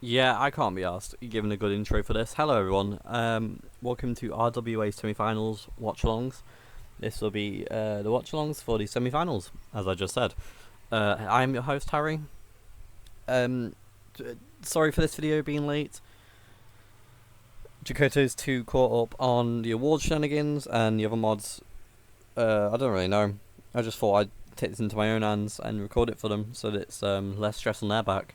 Yeah, I can't be asked giving a good intro for this. Hello, everyone. Welcome to RWA semi-finals watch-alongs. This will be the watch-alongs for the semi-finals, as I just said. I'm your host, Harry. Sorry for this video being late. Jakoto's too caught up on the award shenanigans and the other mods. I don't really know. I just thought I'd take this into my own hands and record it for them so that it's less stress on their back.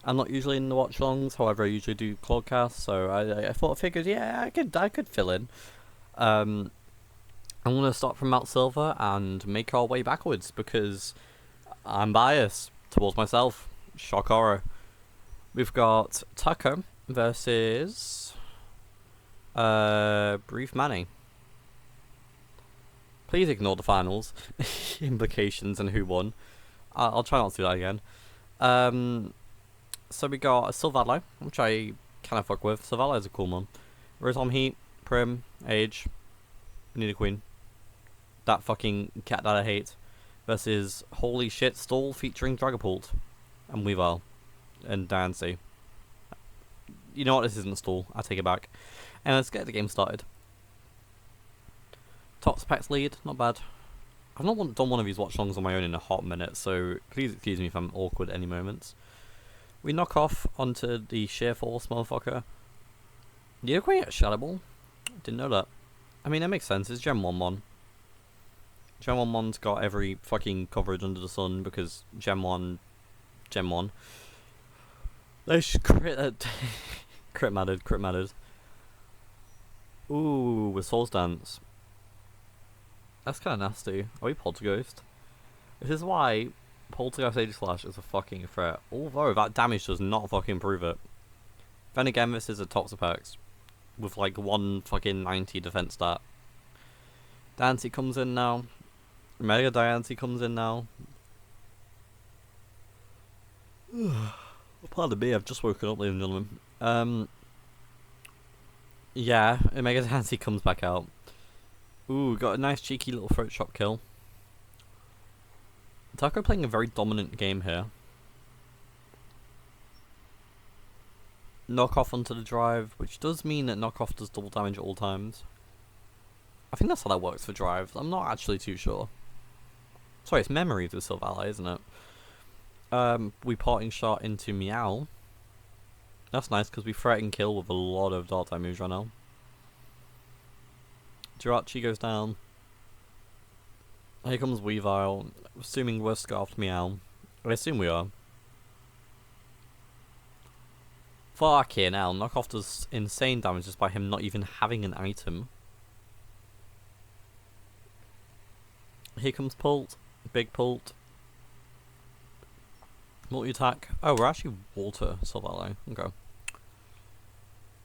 I'm not usually in the watch-alongs, however I usually do Claudecasts, so I figured, yeah, I could fill in. I'm gonna start from Mount Silver and make our way backwards because I'm biased towards myself. Shock horror. We've got Taco versus Brief Manny. Please ignore the finals implications and who won. I'll try not to do that again. So we got Silvallo, which I kind of fuck with. Silvallo is a cool one. Rotom Heat, Prim, Age, Need a Queen. That fucking cat that I hate. Versus Holy Shit Stall featuring Dragapult and Weavile and Dancy. You know what? This isn't Stall. I take it back. And let's get the game started. Top specs lead, not bad. I've not done one of these watch-alongs on my own in a hot minute, so please excuse me if I'm awkward at any moments. We knock off onto the sheer force motherfucker. You're quite shattable. Didn't know that. I mean, that makes sense. It's Gen 1-1. Gen 1-1's got every fucking coverage under the sun because Gen 1. They should crit. Crit mattered. Ooh, with Soul's Dance. That's kind of nasty. Are we Poltergeist? This is why Poltergeist Aegislash is a fucking threat, although that damage does not fucking prove it. Then again, this is a Toxapex with like 1 fucking 90 defense stat. Diancie comes in now. Mega Diancie comes in now. Pardon me, I've just woken up, ladies and gentlemen. Yeah, Mega Diancie comes back out. Ooh, got a nice cheeky little throat chop kill. Taco playing a very dominant game here. Knockoff onto the drive, which does mean that knockoff does double damage at all times. I think that's how that works for drives. I'm not actually too sure. Sorry, it's memories with Silvally, isn't it? We parting shot into Meow. That's nice because we threaten kill with a lot of dark type moves right now. Jirachi goes down. Here comes Weavile, assuming we're scarfed Meow. I assume we are. Fucking hell, knockoff does insane damage just by him not even having an item. Here comes Pult, big Pult. Multi-attack. Oh, we're actually Water Silvallo. Okay.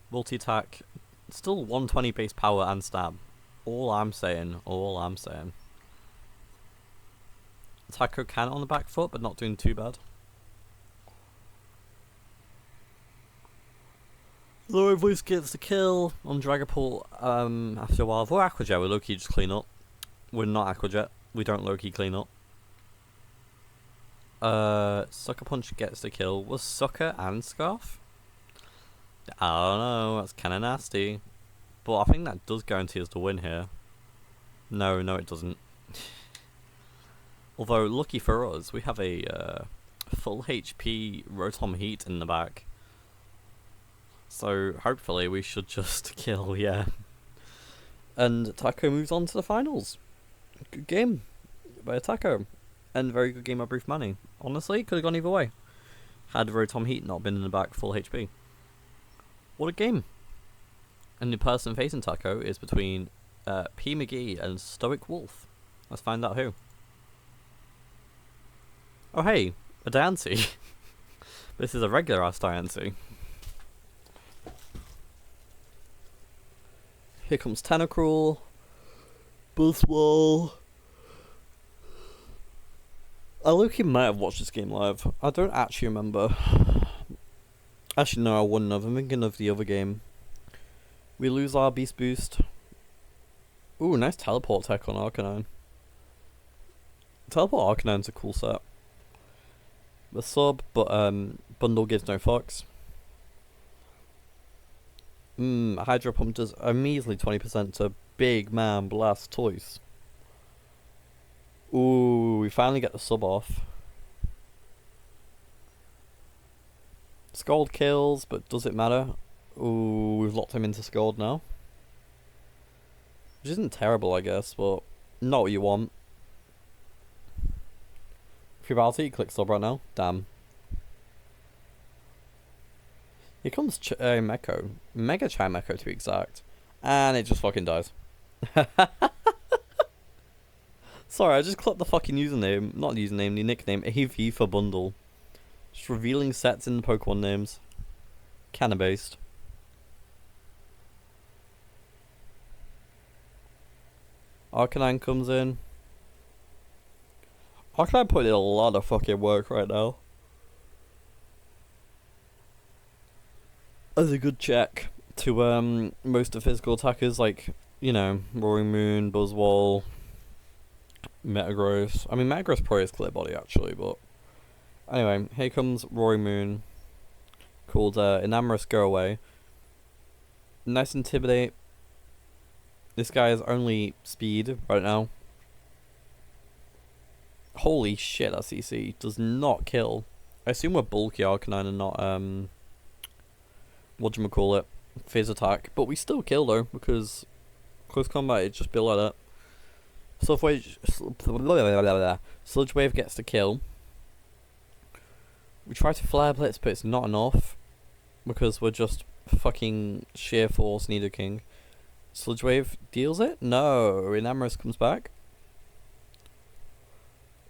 Multi-attack. Still 120 base power and stab. All I'm saying. Taco can on the back foot, but not doing too bad. Lower voice gets the kill on Dragapult after a while. If we're Aqua Jet, we're low-key just clean up. We're not Aqua Jet. We don't low-key clean up. Sucker Punch gets the kill. Was Sucker and Scarf? I don't know. That's kind of nasty. But I think that does guarantee us the win here. No, it doesn't. Although, lucky for us, we have a full HP Rotom Heat in the back. So, hopefully we should just kill, yeah. And Taco moves on to the finals. Good game by Taco. And very good game by Brief Manny. Honestly, could have gone either way. Had Rotom Heat not been in the back full HP. What a game. And the person facing Taco is between P. McGee and Stoic Wolf. Let's find out who. Oh hey, a Diancie. This is a regular ass Diancie. Here comes Tentacruel. Buzzwole. I low-key might have watched this game live. I don't actually remember. Actually no, I wouldn't have. I'm thinking of the other game. We lose our Beast Boost. Ooh, nice teleport tech on Arcanine. Teleport Arcanine's a cool set. The sub, but bundle gives no fucks. Hydro Pump does a measly 20% to Big Man Blastoise. Ooh, we finally get the sub off. Scald kills, but does it matter? Ooh, we've locked him into Scald now. Which isn't terrible, I guess, but not what you want. Fribalti, click sub right now. Damn. Here comes Meko. Mega Chimecho to be exact. And it just fucking dies. Sorry, I just clicked the fucking username. Not the username, the nickname. AV for bundle. Just revealing sets in the Pokemon names. Kinda based. Arcanine comes in. Arcanine put in a lot of fucking work right now. As a good check to most of physical attackers like, you know, Roaring Moon, Buzzwole, Metagross. I mean, Metagross probably has clear body actually, but anyway, here comes Roaring Moon, called Enamorous Go Away. Nice Intimidate. This guy is only speed right now. Holy shit, that CC does not kill. I assume we're bulky Arcanine and not whatchamacallit, phase attack, but we still kill though, because close combat is just built like that. Sludge Wave gets the kill. We try to Flare Blitz, but it's not enough, because we're just fucking sheer force Nidoking. Sludge Wave deals it? No, Enamorous comes back.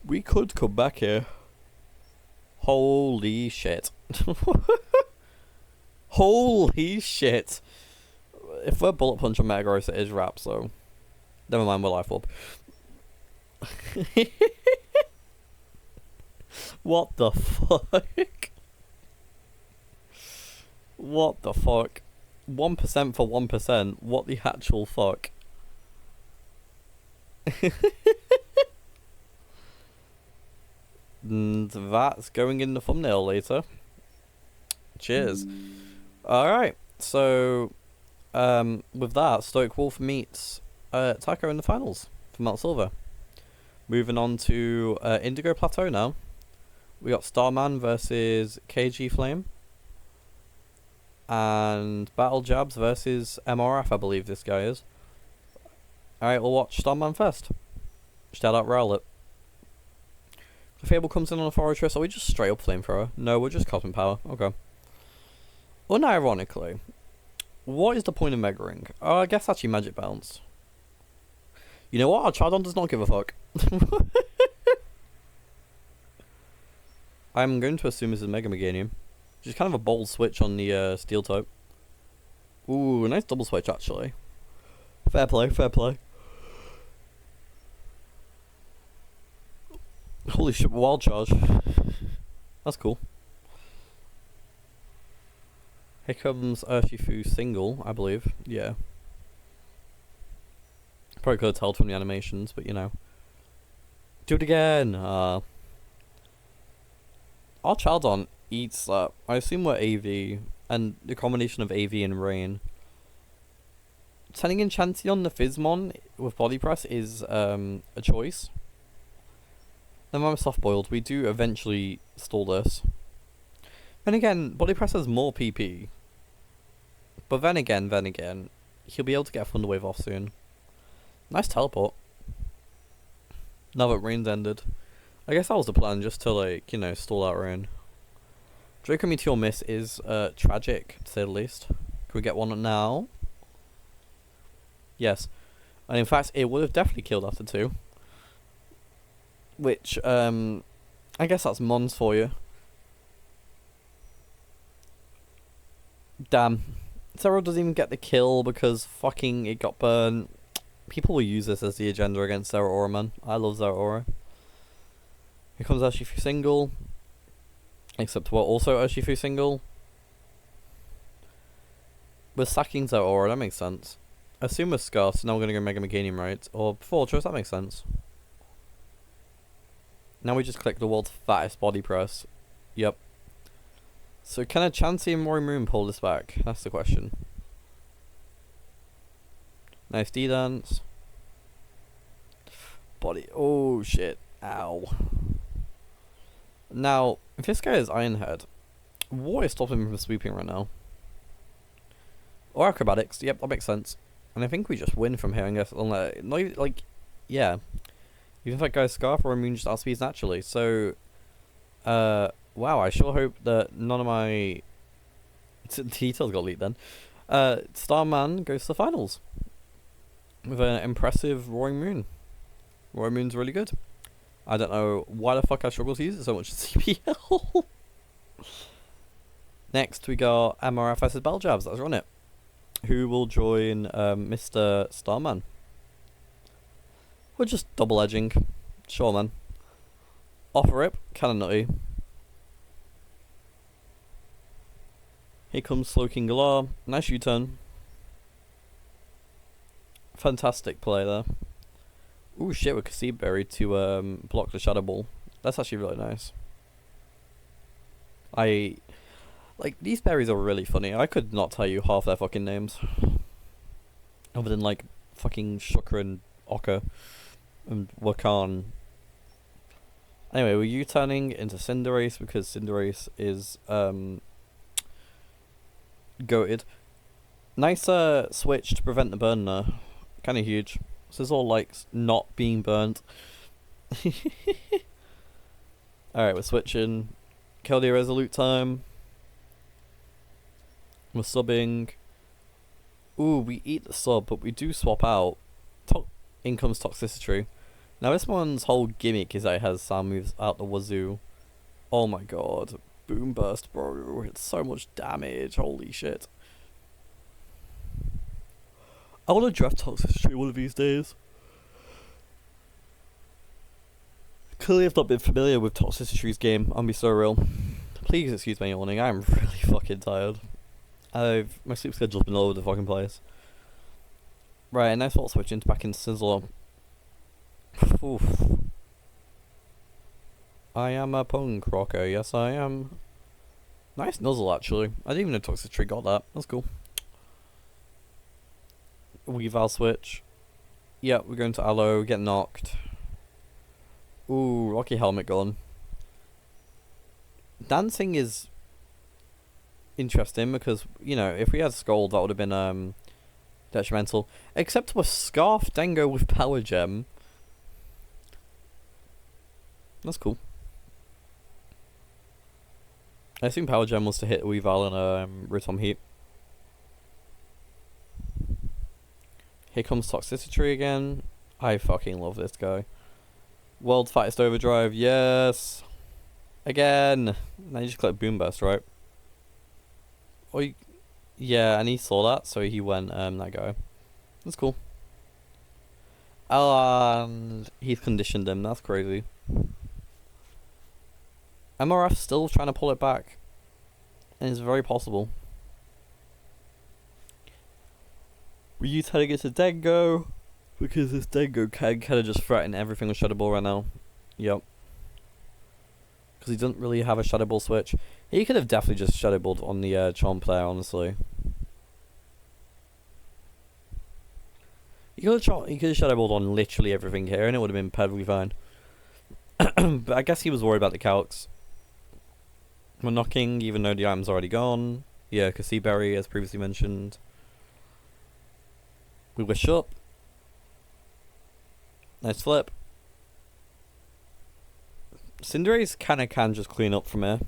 We could come back here. Holy shit. Holy shit. If we're Bullet Punch on Metagross, it is wrap, so never mind, we're Life Orb. What the fuck? What the fuck? 1% for 1%. What the actual fuck? And that's going in the thumbnail later. Cheers. Alright, so with that, Stoic Wolf meets Taco in the finals for Mount Silver. Moving on to Indigo Plateau now. We got Starman versus KG Flame. And Battle Jabs versus MRF, I believe this guy is. Alright, we'll watch Starman first. Shout out Rowlet. Fable comes in on a Fortress. Are we just straight up Flamethrower? No, we're just Cosmic Power. Okay. Unironically, what is the point of Mega Ring? I guess actually Magic Bounce. You know what? Our Chardon does not give a fuck. I'm going to assume this is Mega Meganium. Which is kind of a bold switch on the Steel type. Ooh, nice double switch actually. Fair play, fair play. Holy shit, Wild Charge. That's cool. Here comes Urshifu single, I believe. Yeah. Probably could have told from the animations, but you know. Do it again! Our Chaldon eats that. I assume we're AV, and the combination of AV and Rain. Sending in Chanteon the Fizmon with Body Press is a choice. Then when we're soft boiled, we do eventually stall this. Then again, Body Press has more PP. But then again, he'll be able to get a Thunder Wave off soon. Nice teleport. Now that Rain's ended. I guess that was the plan, just to like, you know, stall out Rain. Draco Meteor Miss is tragic, to say the least. Can we get one now? Yes. And in fact, it would have definitely killed after 2. Which, I guess that's Mons for you. Damn. Zero doesn't even get the kill because fucking it got burned. People will use this as the agenda against Zeraora, man. I love Zeraora. Here comes Urshifu single. Except we're also Urshifu single. We're sacking Zeraora, that makes sense. I assume we're Scarf, so now we're gonna go Mega Meganium, right? Or Fortress, that makes sense. Now we just click the world's fattest body press. Yep. So can a Chansey and Roaring Moon pull this back? That's the question. Nice D-dance. Body. Oh shit. Ow. Now, if this guy is Ironhead, what is stopping him from sweeping right now? Or acrobatics. Yep, that makes sense. And I think we just win from here, I guess. Not even, like, yeah. Even if that guy's Scarf or immune just outspeeds naturally. So, wow, I sure hope that none of my details got leaked then. Starman goes to the finals with an impressive Roaring Moon. Roaring Moon's really good. I don't know why the fuck I struggle to use it so much in CPL. Next, we got MRF vs Bell Jabs. Let's run it. Who will join Mr. Starman? We're just double edging. Sure, man. Off rip, kinda nutty. Here comes Slow King Galar. Nice U-turn. Fantastic play there. Ooh, shit, with Cassie Berry to block the Shadow Ball. That's actually really nice. Like, these berries are really funny. I could not tell you half their fucking names. Other than, like, fucking Shukra and Oka and Wakan. Anyway, we're U-turning into Cinderace because Cinderace is, goated. Nice, switch to prevent the burn there. Kinda huge. This is all, like, not being burnt. Alright, we're switching. Keldeo Resolute time. We're subbing. Ooh, we eat the sub, but we do swap out. In comes Toxicity. Now this one's whole gimmick is that it has sound moves out the wazoo. Oh my god. Boom Burst, bro. It's so much damage. Holy shit. I want to draft Toxicity one of these days. Clearly I've not been familiar with Toxicity's game, I'll be so real. Please excuse my yawning, I'm really fucking tired. My sleep schedule's been all over the fucking place. Right, nice spot switching back into Sizzler. Oof. I am a punk rocker, yes I am. Nice nuzzle actually. I didn't even know Toxicity got that. That's cool. Weavile switch. Yep, we're going to Aloe, get knocked. Ooh, Rocky Helmet gone. Dancing is interesting because, you know, if we had Scold, that would have been detrimental. Except with Scarf Dango with Power Gem. That's cool. I assume Power Gem was to hit Weavile and Rotom Heat. Here comes Toxicity again. I fucking love this guy. World's Fattest Overdrive, yes! Again! Now you just click Boom Burst, right? Oh, yeah, and he saw that, so he went, that guy. That's cool. And he's conditioned him, that's crazy. MRF's still trying to pull it back. And it's very possible. We're turning it to Dengo. Because this Dengo can kind of just threaten everything with Shadow Ball right now. Yep. Because he doesn't really have a Shadow Ball switch. He could have definitely just Shadow Balled on the Chomp there, honestly. He could have Shadow Balled on literally everything here, and it would have been perfectly fine. But I guess he was worried about the calcs. We're knocking, even though the item's already gone. Yeah, Cassie Berry, as previously mentioned. We wish up. Nice flip. Cinderace kinda can just clean up from here.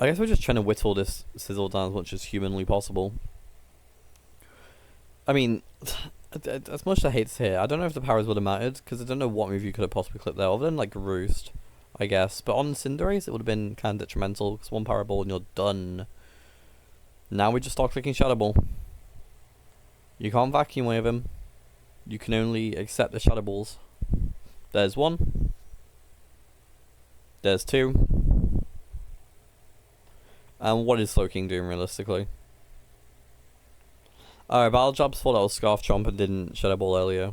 I guess we're just trying to whittle this Sizzle down as much as humanly possible. I mean, as much as I hate to say it, I don't know if the powers would have mattered, because I don't know what move you could have possibly clipped there, other than like Roost, I guess. But on Cinderace, it would have been kind of detrimental, because one Power Ball and you're done. Now we just start clicking Shadow Ball. You can't vacuum wave him. You can only accept the Shadow Balls. There's one. There's two. And what is Slow King doing realistically? Alright, Battle Jabs thought that was Scarf Chomp and didn't Shadow Ball earlier.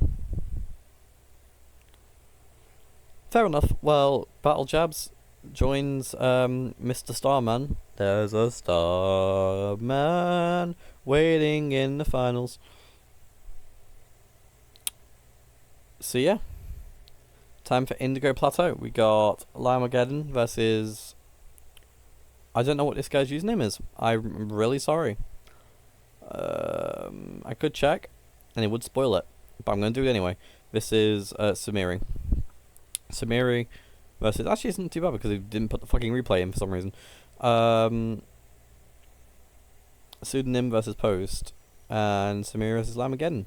Fair enough. Well, Battle Jabs joins Mr. Starman. There's a Starman waiting in the finals. So yeah, time for Indigo Plateau. We got Limegeddon versus... I don't know what this guy's username is. I'm really sorry. I could check, and it would spoil it, but I'm going to do it anyway. This is Samiri. Samiri versus... Actually, it's not too bad because he didn't put the fucking replay in for some reason. Pseudonym versus Post, and Samiri versus Limegeddon.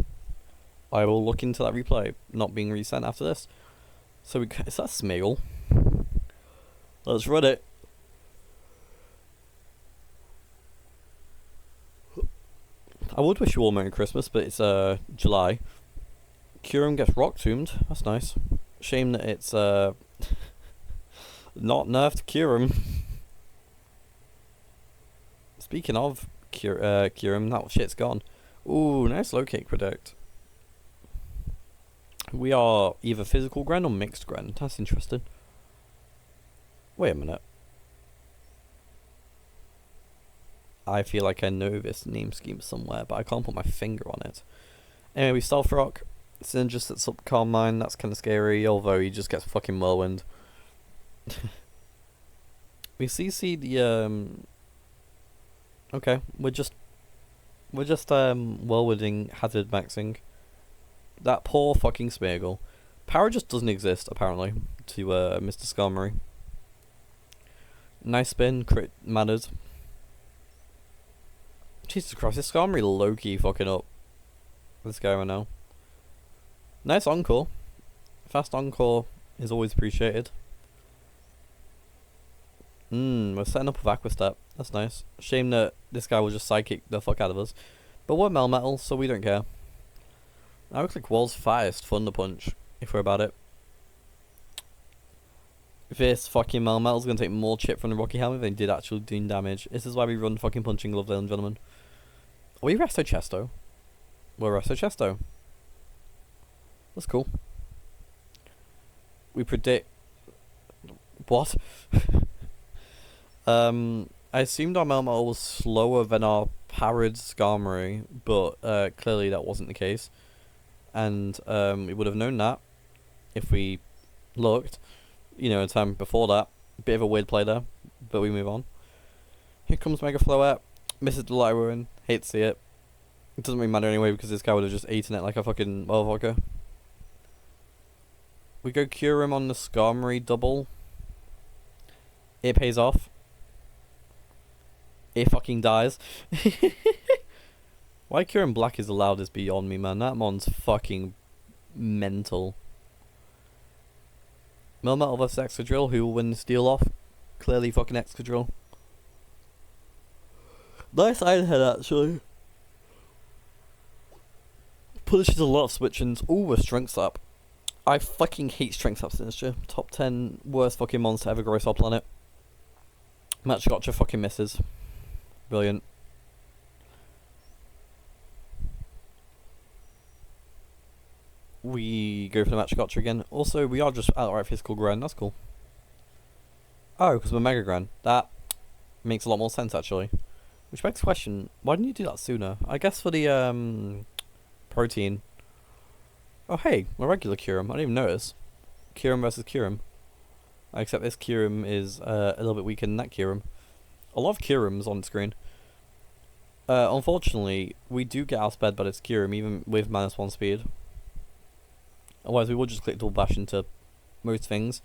I will look into that replay not being resent after this. So is that Smeagol? Let's run it. I would wish you all Merry Christmas, but it's July. Curum gets rock tombed. That's nice. Shame that it's not nerfed Curum. Speaking of Curum, that shit's gone. Ooh, nice low kick predict. We are either physical Gren or mixed Gren. That's interesting. Wait a minute. I feel like I know this name scheme somewhere, but I can't put my finger on it. Anyway, we Stealth Rock. Synergy sets up Carmine. That's kind of scary, although he just gets fucking Whirlwind. We CC the Okay, we're just Whirlwinding Hazard Maxing. That poor fucking Smeagol. Power just doesn't exist, apparently, to Mr. Skarmory. Nice spin, crit matters. Jesus Christ, this Skarmory low-key fucking up this guy right now. Nice encore. Fast encore is always appreciated. We're setting up with Aqua Step. That's nice. Shame that this guy will just sidekick the fuck out of us. But we're Melmetal, so we don't care. I look like world's fattest Thunder Punch, if we're about it. This fucking Melmetal's gonna take more chip from the Rocky Helmet than he did actually doing damage. This is why we run fucking Punching Glove, ladies and gentlemen. Are we Resto Chesto? We're Resto Chesto. That's cool. We predict... What? I assumed our Melmetal was slower than our Parrot Skarmory, but clearly that wasn't the case. And we would have known that if we looked, you know, in time before that. Bit of a weird play there, but we move on. Here comes Mega Floette. Misses the Light Ruin. Hate to see it. It doesn't really matter anyway because this guy would have just eaten it like a fucking motherfucker. We go Curum on the Skarmory double. It pays off. It fucking dies. Why Curum Black is allowed is beyond me, man. That mon's fucking mental. Melmetal vs Excadrill. Who will win the steal off? Clearly fucking Excadrill. Nice side head actually. Punishes a lot of switch-ins. Ooh, a Strength Up. I fucking hate Strength Up Sinister. Top 10 worst fucking monster to ever grace our planet. Match Gotcha fucking misses. Brilliant. We go for the Match Gotcha again. Also, we are just outright physical Gren. That's cool. Oh, because we're Mega Gren. That makes a lot more sense, actually. Which begs the question, why didn't you do that sooner? I guess for the, protein. Oh, hey, we're regular Curum. I didn't even notice. Curum versus Curum. Except this Curum is a little bit weaker than that Curum. A lot of Curums on the screen. Unfortunately, we do get outsped by this Curum, even with -1 speed. Otherwise, we would just click double bash into most things.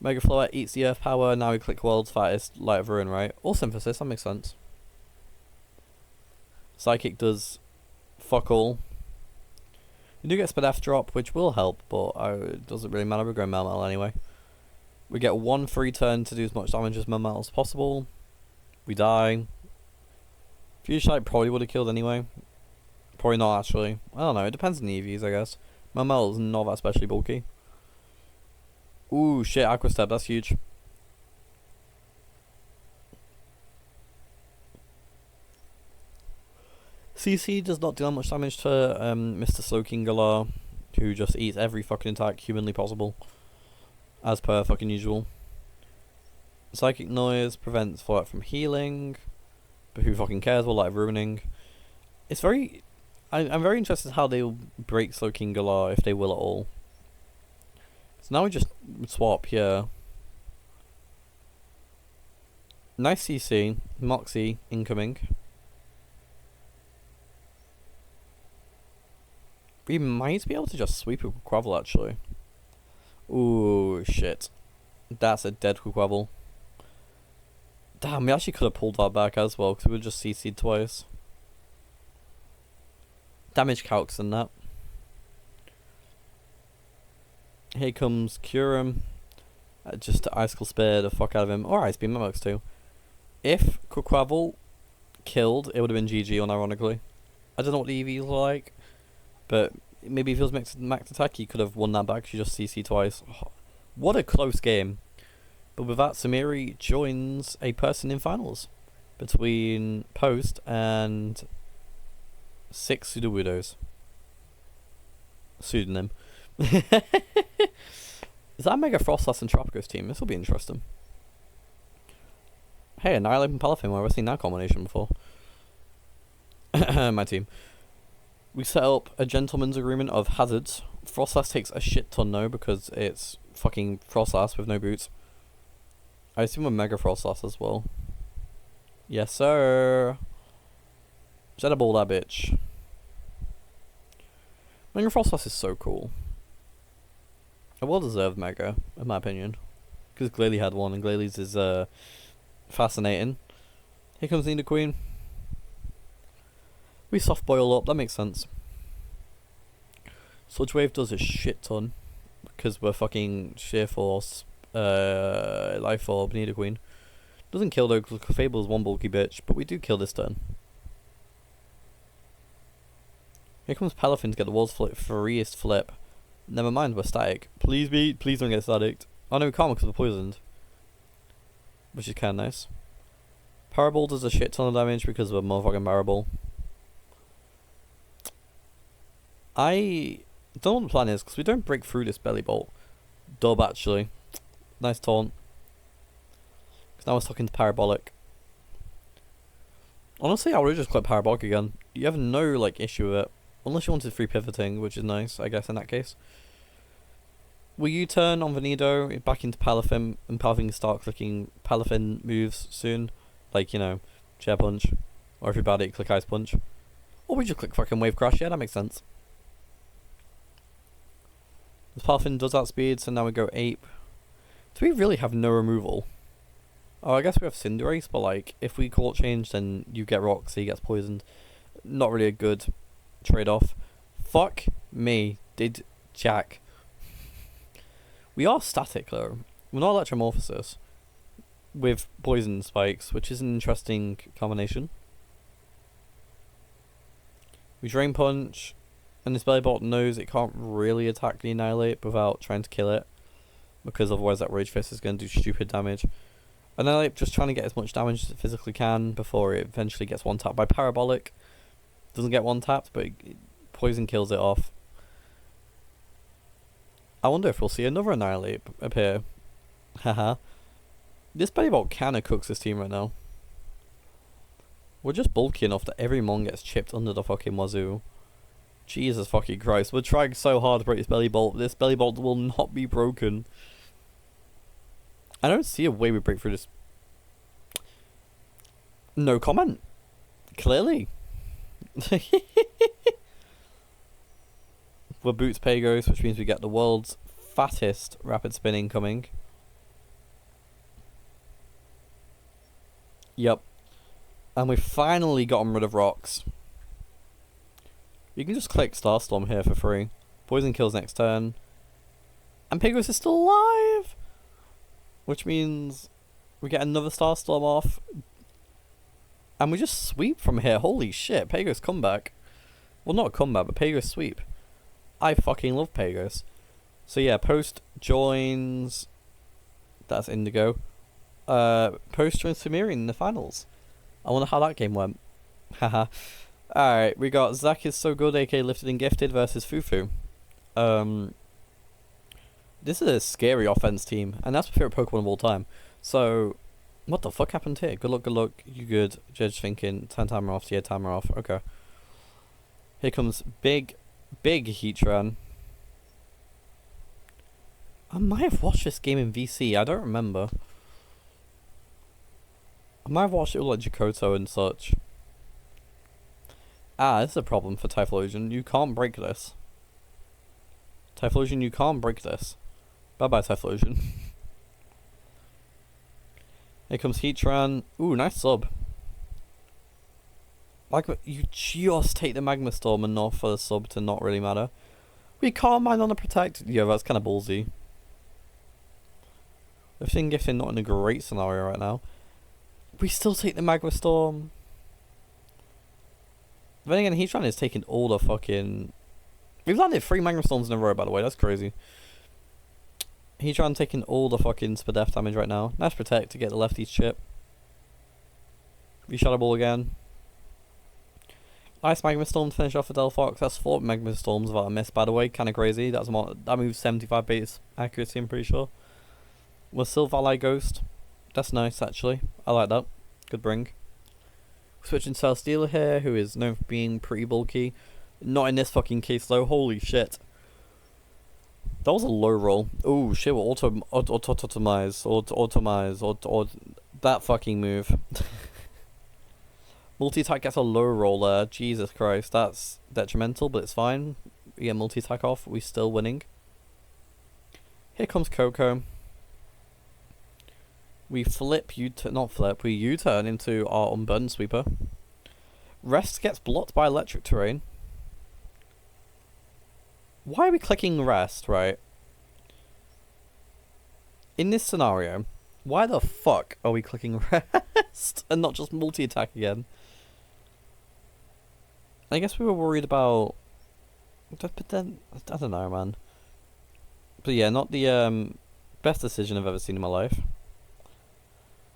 Mega Floette eats the Earth Power, now we click World's Fattest, Light of Ruin, right? Or Synthesis, that makes sense. Psychic does fuck all. You do get Spadaf drop, which will help, but it doesn't really matter, we're going Melmetal anyway. We get 1 free turn to do as much damage as Melmetal as possible. We die. Fuchsite probably would have killed anyway. Probably not actually. I don't know, it depends on the EVs, I guess. Melmetal is not that especially bulky. Ooh, shit, Aqua Step, that's huge. CC does not deal much damage to Mr. Slowking Galar, who just eats every fucking attack humanly possible. As per fucking usual. Psychic Noise prevents Floette from healing. But who fucking cares? We're like ruining. It's very... I'm very interested how they'll break Slowking Galar, if they will at all. So now we just swap here. Nice CC, Moxie incoming. We might be able to just sweep with Quavel actually. Ooh, shit. That's a dead Quavel. Damn, we actually could have pulled that back as well, because we would just CC'd twice. Damage calcs and that. Here comes Curum. Just to Icicle Spear the fuck out of him. Or Ice Beam, that works too. If Quavel killed, it would have been GG unironically. I don't know what the EVs are like, but maybe if he was max attack, he could have won that back. She just CC twice. Oh, what a close game. But with that, Samiri joins a person in finals between Post and 6 Sudowoodos. Pseudonym. Is that Mega Frostlass and Tropicus team? This will be interesting. Hey, Annihilate and Palafin, I've seen that combination before. My team. We set up a gentleman's agreement of hazards. Frostlass takes a shit ton though, because it's fucking Frostlass with no boots. I assume a Mega Frostlass as well. Yes, sir. Shadow Ball that bitch. Mega Frostlass is so cool. A well-deserved Mega, in my opinion. Because Glalie had one, and Glalie's is fascinating. Here comes Nidoqueen Queen. We soft boil up, that makes sense. Sludge Wave does a shit ton. Because we're fucking Sheer Force, Life Orb, Nidoqueen Queen. Doesn't kill though, because Fable's one bulky bitch, but we do kill this turn. Here comes Palafin to get the Walls Flip, freest flip. Never mind, we're static. Please don't get static. Oh no, we can't because we're poisoned. Which is kinda nice. Parabol does a shit ton of damage because we're motherfucking Parabol. I don't know what the plan is, because we don't break through this Belly Bolt. Dub actually. Nice taunt. Because now we're stuck into Parabolic. Honestly, I would have just clicked Parabolic again. You have no like issue with it. Unless you wanted free pivoting, which is nice, I guess, in that case. Will you turn on Venido back into Palafin, and Palafin can start clicking Palafin moves soon? Like, you know, Chair Punch. Or if you're bad at it, click Ice Punch. Or we just click fucking Wave Crash, yeah, that makes sense. The Palafin does outspeed, so now we go Ape. Do we really have no removal? Oh, I guess we have Cinderace, but like, if we Court Change, then you get Rock, so he gets poisoned. Not really a good trade-off. Fuck me, did Jack. We are static though. We're not Electromorphosis. With Poison Spikes, which is an interesting combination. We Drain Punch, and this Bellybolt knows it can't really attack the Annihilate without trying to kill it, because otherwise that Rage Fist is going to do stupid damage. Annihilate just trying to get as much damage as it physically can before it eventually gets one-tapped by Parabolic. Doesn't get one-tapped, but Poison kills it off. I wonder if we'll see another Annihilate appear. Haha. This Bellybolt kinda cooks this team right now. We're just bulky enough that every Mon gets chipped under the fucking wazoo. Jesus fucking Christ. We're trying so hard to break this Bellybolt. This Bellybolt will not be broken. I don't see a way we break through this. No comment. Clearly. We're Boots Pagos, which means we get the world's fattest rapid spinning coming. Yep. And we finally gotten rid of rocks. You can just click Starstorm here for free. Poison kills next turn. And Pagos is still alive! Which means we get another Starstorm off. And we just sweep from here. Holy shit, Pagos comeback. Well, not a comeback, but Pagos sweep. I fucking love Pagos. So yeah, Post joins... That's Indigo. Post joins Samiri in the finals. I wonder how that game went. Haha. Alright, we got Zack is so good, aka Lifted and Gifted, versus Fufu. This is a scary offense team, and that's my favorite Pokemon of all time. So, what the fuck happened here? Good luck, you good. Judge thinking, 10 timer off, yeah, timer off, okay. Here comes big Heatran. I might have watched this game in VC, I don't remember. I might have watched it with like Jakoto and such. This is a problem for Typhlosion. You can't break this. Typhlosion, you can't break this. Bye-bye, Typhlosion. Here comes Heatran. Ooh, nice sub. Like, you just take the Magma Storm enough for the sub to not really matter. We can't mine on the Protect. Yeah, that's kind of ballsy. Lifting Gifting not in a great scenario right now. We still take the Magma Storm. Then again, Heatran is taking all the fucking... We've landed 3 Magma Storms in a row, by the way. That's crazy. Heatran taking all the fucking Spadef damage right now. Nice Protect to get the lefty's chip. We Shadow Ball again. Nice Magma Storm to finish off with Delphox. That's 4 Magma Storms without a miss, by the way. Kind of crazy. That moves 75 base accuracy, I'm pretty sure. We're still Valet Ghost. That's nice, actually. I like that. Good bring. Switching to Celesteela here, who is known for being pretty bulky. Not in this fucking case, though. Holy shit. That was a low roll. Oh shit, we're automize. That fucking move. Multi-attack gets a low roll there. Jesus Christ, that's detrimental, but it's fine. We get multi-attack off, we're still winning. Here comes Coco. We we U-turn into our Unburden Sweeper. Rest gets blocked by electric terrain. Why are we clicking rest, right? In this scenario, why the fuck are we clicking rest and not just multi-attack again? I guess we were worried about... But then, I don't know, man. But yeah, not the best decision I've ever seen in my life.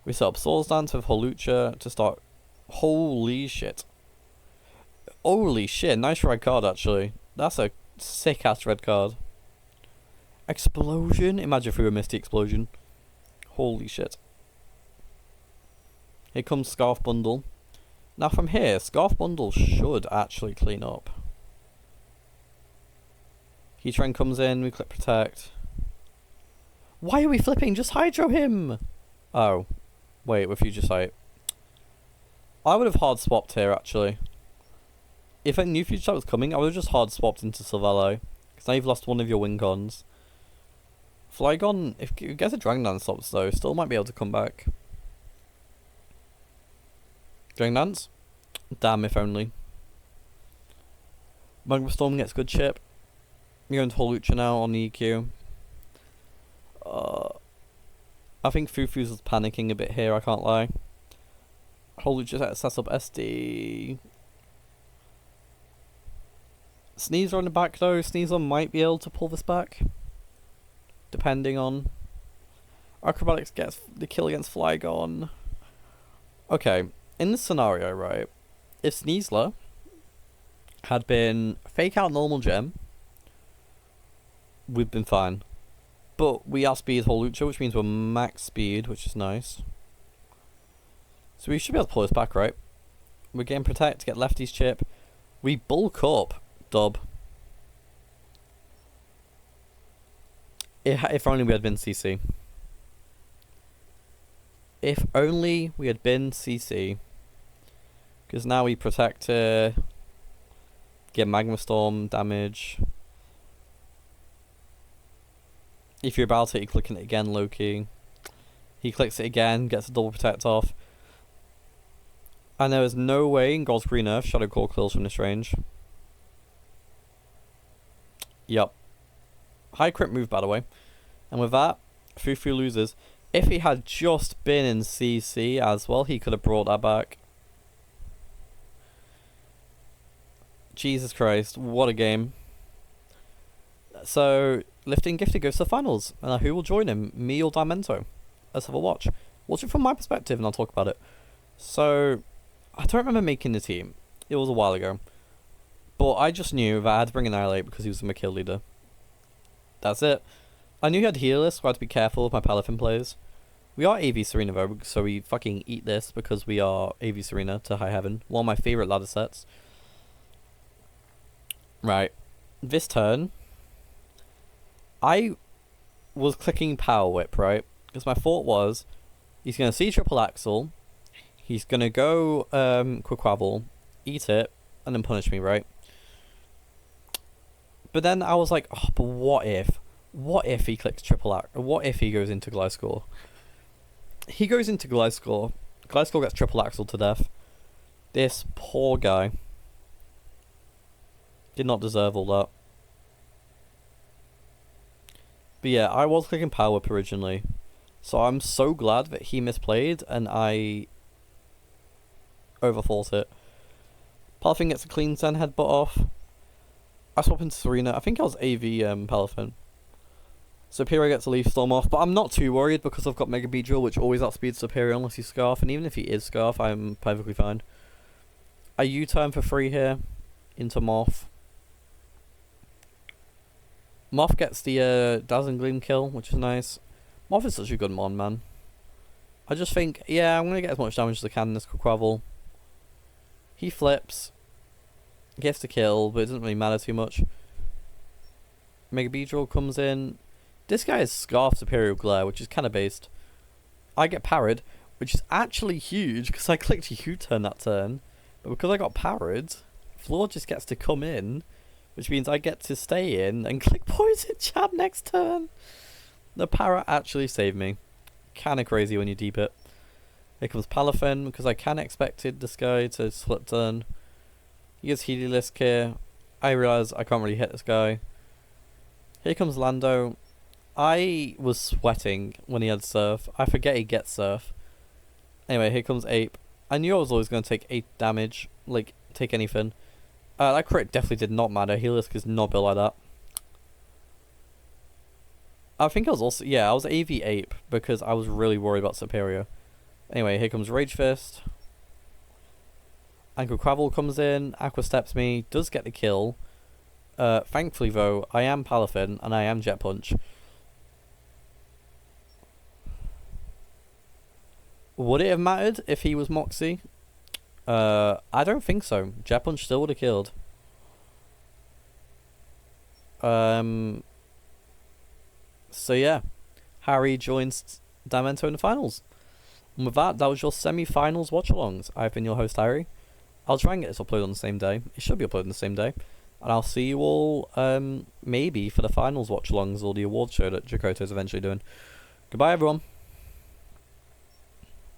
We set up Soul's Dance with Holucha to start... Holy shit. Holy shit, nice red card actually. That's a sick ass red card. Explosion? Imagine if we were Misty Explosion. Holy shit. Here comes Scarf Bundle. Now from here, Scarf Bundle should actually clean up. Heatran comes in, we click Protect. Why are we flipping? Just Hydro him! Oh. Wait, with Future Sight. I would have hard swapped here actually. If I knew Future Sight was coming, I would have just hard swapped into Silvally. Because now you've lost one of your win cons. Flygon, if you get a Dragon Dance stops though, still might be able to come back. Dragon Dance? Damn, if only. Magma Storm gets good chip. You're going to Holucha now on the EQ. I think Fufu's is panicking a bit here, I can't lie. Holucha sets up SD. Sneasler on the back though. Sneasler might be able to pull this back. Depending on... Acrobatics gets the kill against Flygon. Okay, in this scenario, right, if Sneasler had been Fake Out Normal Gem, we've been fine. But we are Speed Holucha, which means we're max speed, which is nice. So we should be able to pull this back, right? We're getting Protect to get Lefty's chip. We bulk up, dub. If only we had been CC. If only we had been CC. Because now we Protect get Magma Storm damage. If you're about it, you're clicking it again, low-key. He clicks it again, gets a double Protect off. And there is no way in God's Green Earth Shadow Claw kills from this range. Yup. High crit move, by the way. And with that, Fufu loses. If he had just been in CC as well, he could have brought that back. Jesus Christ, what a game. So, Lifting Gifted goes to the finals. And who will join him? Me or Diamento? Let's have a watch. Watch it from my perspective and I'll talk about it. So, I don't remember making the team. It was a while ago. But I just knew that I had to bring Annihilate because he was my kill leader. That's it. I knew he had Healers, so I had to be careful with my Palafin plays. We are AV Serena though, so we fucking eat this because we are AV Serena to High Heaven. One of my favourite ladder sets. Right. This turn, I was clicking Power Whip, right? Because my thought was, he's going to see Triple Axel, he's going to go Quaquavel, eat it, and then punish me, right? But then I was like, oh, but what if? What if he clicks Triple Axel? What if he goes into Gliscor? He goes into Gliscor. Gliscor gets Triple Axel to death. This poor guy did not deserve all that. But yeah, I was clicking Power Whip originally. So I'm so glad that he misplayed and I overthought it. Palafin gets a clean Zen headbutt off. I swap into Serena. I think I was AV Palafin. Superior gets a Leaf Storm off, but I'm not too worried because I've got Mega Beedrill, which always outspeeds Superior unless he's Scarf, and even if he is Scarf, I'm perfectly fine. I U-turn for free here into Moth. Moth gets the Dazzling Gleam kill, which is nice. Moth is such a good mon, man. I just think, yeah, I'm going to get as much damage as I can in this Quaquavel. He flips. Gets the kill, but it doesn't really matter too much. Mega Beedrill comes in. This guy is Scarf Superior Glare, which is kind of based. I get parried, which is actually huge, because I clicked U-turn that turn. But because I got parried, Floor just gets to come in, which means I get to stay in and click Poison Jab next turn. The para actually saved me. Kinda crazy when you deep it. Here comes Palafin, because I kinda expected this guy to slip turn. He gets Heliolisk here. I realise I can't really hit this guy. Here comes Lando. I was sweating when he had Surf. I forget he gets Surf. Anyway, here comes Ape. I knew I was always going to take 8 damage. Like, take anything. That crit definitely did not matter. Heliolisk is not built like that. I think I was also... Yeah, I was AV Ape because I was really worried about Superior. Anyway, here comes Rage Fist. Ankle Quavel comes in. Aqua steps me. Does get the kill. Thankfully, though, I am Palafin and I am Jet Punch. Would it have mattered if he was Moxie? I don't think so. Jet Punch still would have killed. So yeah, Harry joins Diamento in the finals. And with that was your semi-finals watch-alongs. I've been your host, Harry. I'll try and get this uploaded on the same day. It should be uploaded on the same day. And I'll see you all, maybe for the finals watch-alongs or the award show that Jakoto's eventually doing. Goodbye, everyone.